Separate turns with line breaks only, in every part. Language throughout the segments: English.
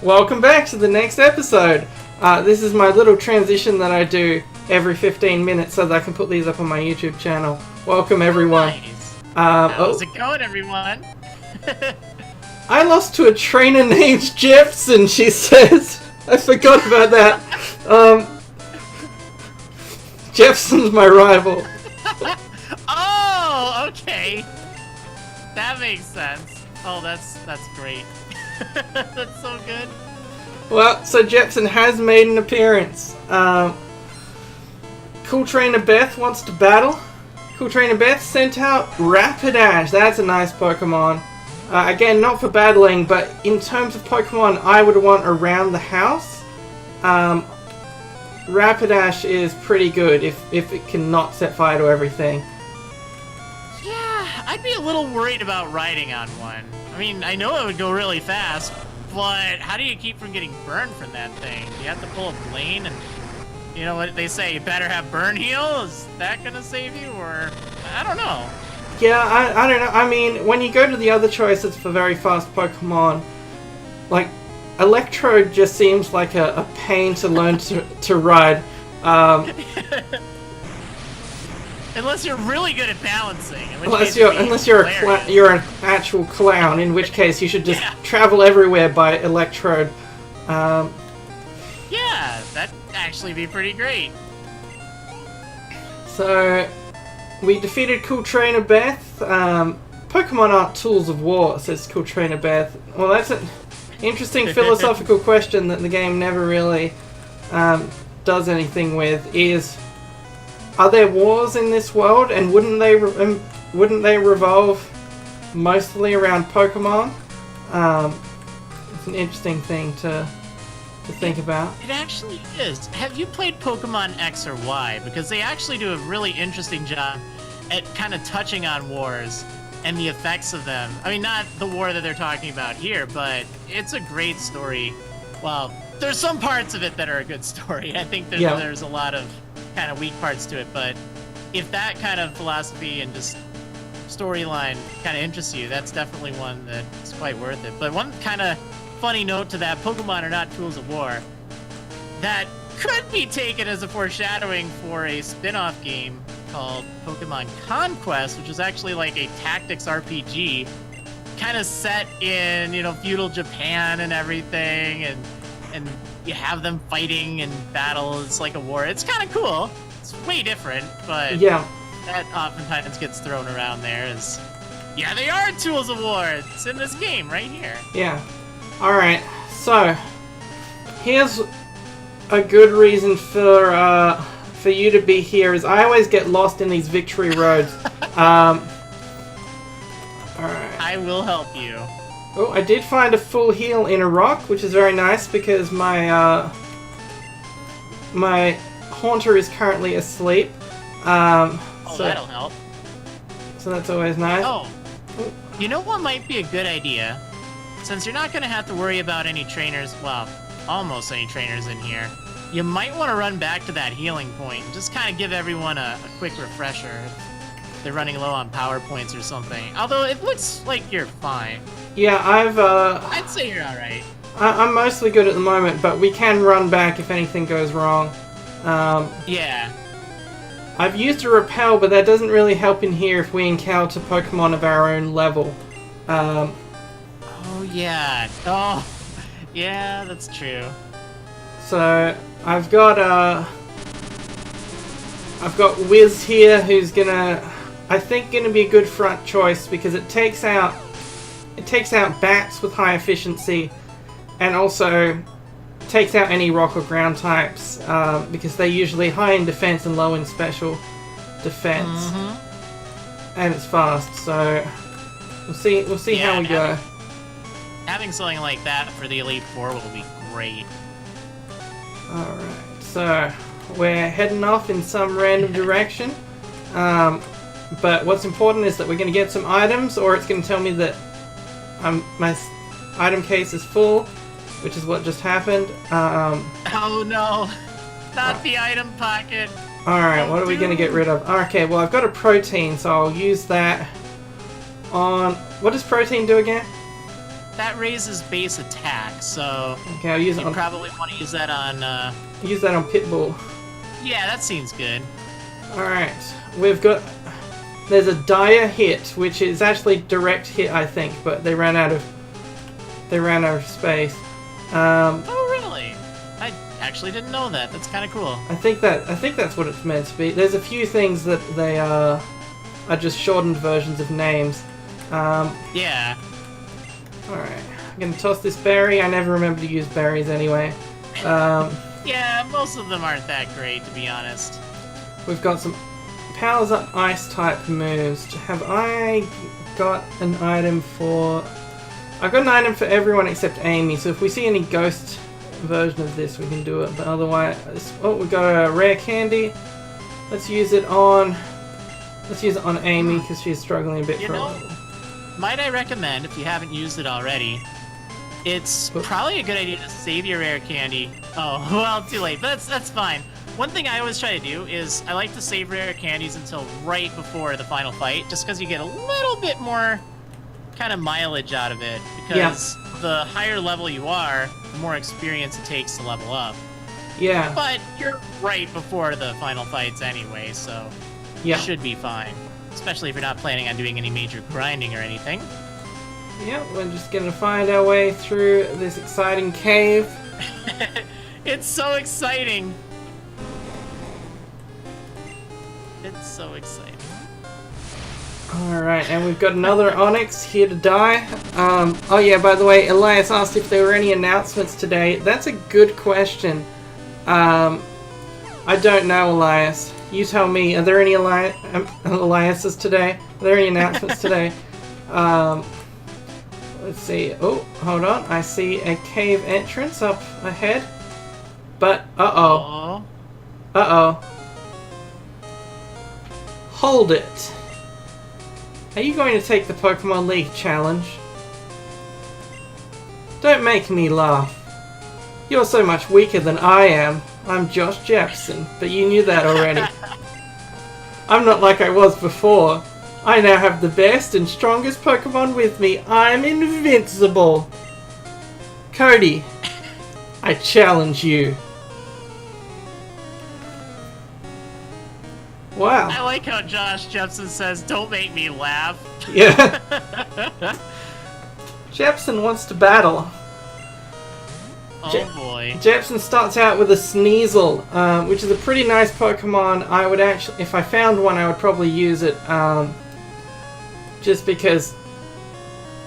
Welcome back to the next episode. This is my little transition that I do every 15 minutes so that I can put these up on my YouTube channel. Welcome everyone.
Nice. How's it going, everyone?
I lost to a trainer named Jepson, she says. I forgot about that. Jepson's my rival.
Oh, okay. That makes sense. Oh, that's great. That's so good.
Well, so Jepson has made an appearance. Cool Trainer Beth wants to battle. Cool Trainer Beth sent out Rapidash. That's a nice Pokemon. Again, not for battling, but in terms of Pokemon I would want around the house. Rapidash is pretty good if it can not set fire to everything.
Yeah, I'd be a little worried about riding on one. I mean, I know it would go really fast, but how do you keep from getting burned from that thing? You have to pull a Blaine, and you know what they say, you better have Burn Heal? Is that gonna save you, or I don't know.
Yeah, I don't know. I mean, when you go to the other choices for very fast Pokemon, like, Electrode just seems like a pain to learn to ride.
Unless you're really good at balancing.
Unless you're an actual clown, in which case you should just travel everywhere by Electrode.
Yeah, that'd actually be pretty great.
So, we defeated Cool Trainer Beth. Pokemon aren't tools of war, says Cool Trainer Beth. Well, that's an interesting philosophical question that the game never really does anything with. Are there wars in this world, and wouldn't they revolve mostly around Pokemon? It's an interesting thing to think about.
It actually is. Have you played Pokemon X or Y? Because they actually do a really interesting job at kind of touching on wars and the effects of them. I mean, not the war that they're talking about here, but it's a great story. Well, there's some parts of it that are a good story. I think there's a lot of kind of weak parts to it, but if that kind of philosophy and just storyline kind of interests you, that's definitely one that's quite worth it. But one kind of funny note to that, Pokemon are not tools of war, that could be taken as a foreshadowing for a spin-off game called Pokemon Conquest, which is actually like a tactics RPG, kind of set in, feudal Japan and everything, and you have them fighting and battle. It's like a war. It's kind of cool. It's way different, but
yeah,
that oftentimes gets thrown around there as, yeah, they are tools of war. It's in this game right here.
Yeah. Alright, so here's a good reason for you to be here, is I always get lost in these victory roads. Alright.
I will help you.
Oh, I did find a full heal in a rock, which is very nice because my Haunter is currently asleep. So
that'll help.
So that's always nice.
Oh, you know what might be a good idea? Since you're not going to have to worry about any trainers, well, almost any trainers in here, you might want to run back to that healing point and just kind of give everyone a quick refresher. They're running low on power points or something. Although it looks like you're fine.
Yeah,
I'd say you're alright.
I'm mostly good at the moment, but we can run back if anything goes wrong.
Yeah.
I've used a repel, but that doesn't really help in here if we encounter Pokemon of our own level.
Oh, yeah. Oh, yeah, that's true.
So, I've got Wiz here, who's gonna be a good front choice because it takes out bats with high efficiency, and also takes out any rock or ground types because they're usually high in defense and low in special defense, and it's fast. So we'll see how we go.
Having something like that for the Elite Four will be great.
All right, so we're heading off in some random direction. But what's important is that we're going to get some items, or it's going to tell me that my item case is full, which is what just happened.
Oh no, not the item pocket.
Alright, what are we going to get rid of? Okay, well I've got a protein, so I'll use that on... What does protein do again?
that raises base attack, so
Okay, I'll use it
you
on...
probably want to use that on,
Use that on Pitbull.
Yeah, that seems good.
Alright, we've got... There's a dire hit, which is actually direct hit, I think, but they ran out of... They ran out of space.
Oh, really? I actually didn't know that. That's kind of cool.
I think that's what it's meant to be. There's a few things that they are just shortened versions of names.
Yeah.
Alright, I'm gonna toss this berry. I never remember to use berries anyway.
Yeah, most of them aren't that great, to be honest.
We've got some powers up ice type moves. Have I got an item for... I've got an item for everyone except Amy, so if we see any ghost version of this we can do it, but otherwise... Oh, we've got a rare candy. Let's use it on Amy because she's struggling a bit for a level.
Might I recommend, if you haven't used it already, it's probably a good idea to save your rare candy. Oh, well, too late, but that's fine. One thing I always try to do is I like to save rare candies until right before the final fight, just because you get a little bit more kind of mileage out of it, because the higher level you are, the more experience it takes to level up.
Yeah.
But you're right before the final fights anyway, so you should be fine. Especially if you're not planning on doing any major grinding or anything.
Yeah, we're just gonna find our way through this exciting cave.
It's so exciting! It's so exciting.
Alright, and we've got another Onyx here to die. Oh yeah, by the way, Elias asked if there were any announcements today. That's a good question. I don't know, Elias. You tell me, are there any Eliases today? Are there any announcements today? Let's see. Oh, hold on. I see a cave entrance up ahead. But, uh-oh. Uh-oh. Hold it. Are you going to take the Pokemon League challenge? Don't make me laugh. You're so much weaker than I am. I'm Josh Jepson, but you knew that already. I'm not like I was before. I now have the best and strongest Pokemon with me. I'm invincible. Cody, I challenge you. Wow.
I like how Josh Jepson says, don't make me laugh.
Yeah. Jepson wants to battle.
Oh boy.
Jepson starts out with a Sneasel, which is a pretty nice Pokemon. I would actually, if I found one, I would probably use it, just because,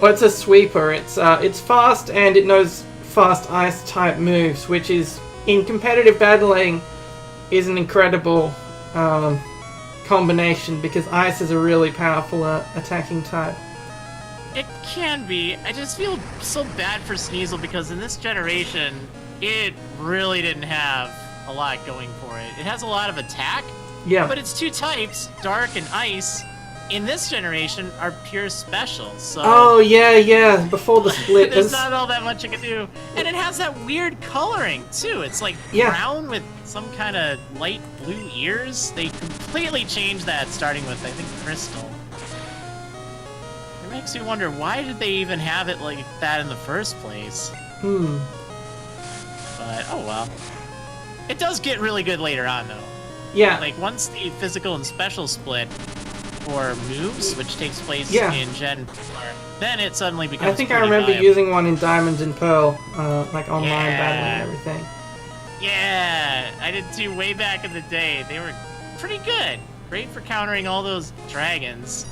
well, it's a sweeper. It's fast and it knows fast ice type moves, which is, in competitive battling, is an incredible combination because ice is a really powerful attacking type.
It can be. I just feel so bad for Sneasel because in this generation, it really didn't have a lot going for it. It has a lot of attack, but its two types, dark and ice, in this generation are pure specials. So
oh yeah, before the split.
There's not all that much it can do. And it has that weird coloring too. It's like brown with some kind of light blue ears. They completely changed that starting with, I think, Crystal. It makes me wonder, why did they even have it like that in the first place? But, oh well. It does get really good later on, though.
Yeah.
Like, once the physical and special split for moves, which takes place in Gen 4, then it suddenly becomes
I think I remember using one in Diamond and Pearl, like online battling and everything.
Yeah, I did too way back in the day. They were pretty good. Great for countering all those dragons.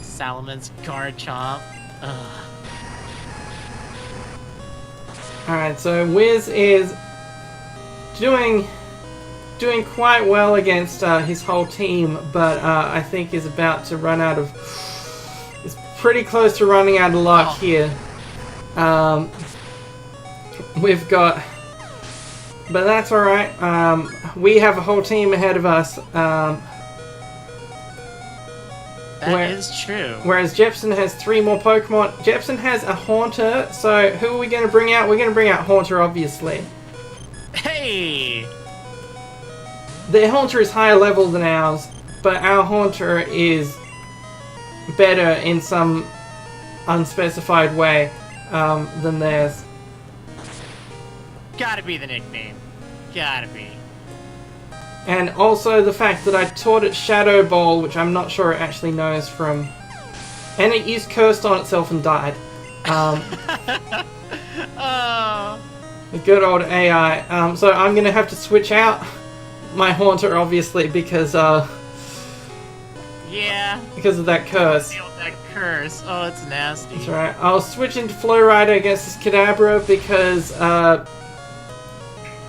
Salamence, Garchomp. Ugh.
Alright, so Wiz is doing quite well against his whole team, but I think is about to run out of... is pretty close to running out of luck here. We've got... But that's alright. We have a whole team ahead of us.
That is true.
Whereas Jepson has 3 more Pokemon. Jepson has a Haunter, so who are we going to bring out? We're going to bring out Haunter, obviously.
Hey!
Their Haunter is higher level than ours, but our Haunter is better in some unspecified way. than theirs.
Gotta be the nickname. Gotta be.
And also the fact that I taught it Shadow Ball, which I'm not sure it actually knows from... And it used Cursed on itself and died.
Oh.
The good old AI. So I'm going to have to switch out my Haunter, obviously, because
Yeah.
because of that curse.
Deal with that curse. Oh, it's nasty.
That's right. I'll switch into Flow Rider against this Kadabra because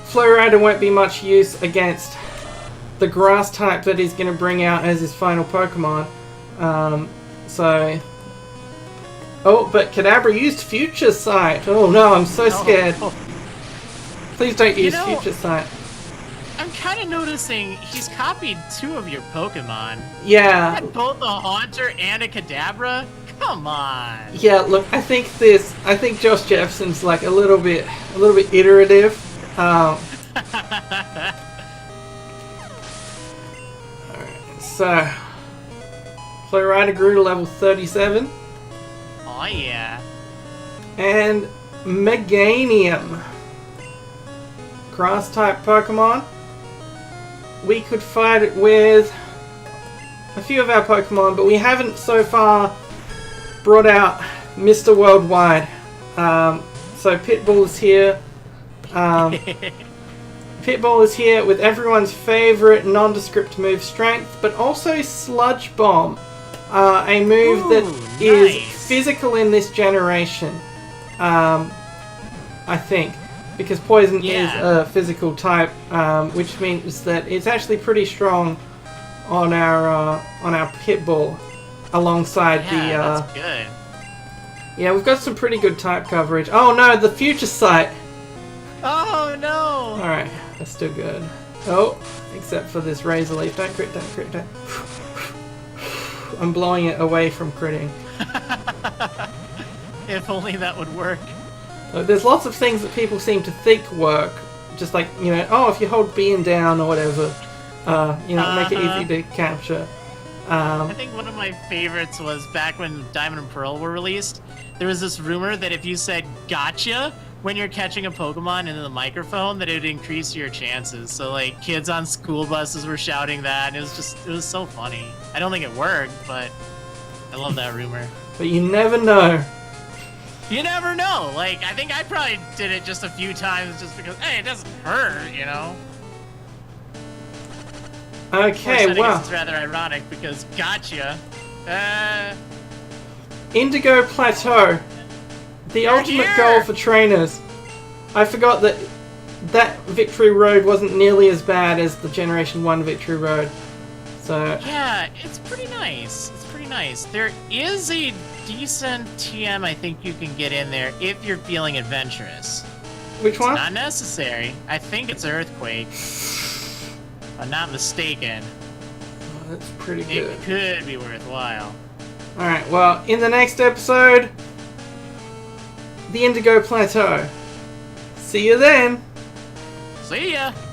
Flow Rider won't be much use against the grass type that he's going to bring out as his final Pokemon. So... Oh, but Kadabra used Future Sight. Oh no, I'm so scared. Please don't use Future Sight.
I'm kind of noticing he's copied 2 of your Pokemon.
Yeah.
And both a Haunter and a Kadabra? Come on.
Yeah, look, I think Josh Jefferson's like a little bit iterative. Alright, so Flow Rider grew to level 37.
Oh yeah.
And Meganium. Grass type Pokemon. We could fight it with a few of our Pokemon, but we haven't so far brought out Mr. Worldwide. So Pitbull is here. Pitbull is here with everyone's favourite nondescript move, Strength, but also Sludge Bomb. A move that is physical in this generation, I think, because Poison is a physical type, which means that it's actually pretty strong on our Pitbull, alongside
that's good.
Yeah, we've got some pretty good type coverage. Oh no, the Future Sight.
Oh no!
All right, that's still good. Oh, except for this Razor Leaf. Don't crit, don't crit, don't. I'm blowing it away from critting.
If only that would work.
There's lots of things that people seem to think work. Just like, you know, oh, if you hold B and down or whatever, make it easy to capture.
I think one of my favorites was back when Diamond and Pearl were released. There was this rumor that if you said gotcha when you're catching a Pokemon into the microphone, that it would increase your chances. So like kids on school buses were shouting that, and it was so funny. I don't think it worked, but I love that rumor.
But you never know.
You never know. Like, I think I probably did it just a few times just because, hey, it doesn't hurt, you know?
Okay,
I
well.
guess it's rather ironic because gotcha.
Indigo Plateau. The ultimate goal for trainers. I forgot that Victory Road wasn't nearly as bad as the Generation 1 Victory Road. So
yeah, it's pretty nice. It's pretty nice. There is a decent TM I think you can get in there if you're feeling adventurous.
Which one?
It's not necessary. I think it's Earthquake. If I'm not mistaken.
Oh, that's pretty good.
It could be worthwhile.
Alright, well, in the next episode, the Indigo Plateau. See you then!
See ya!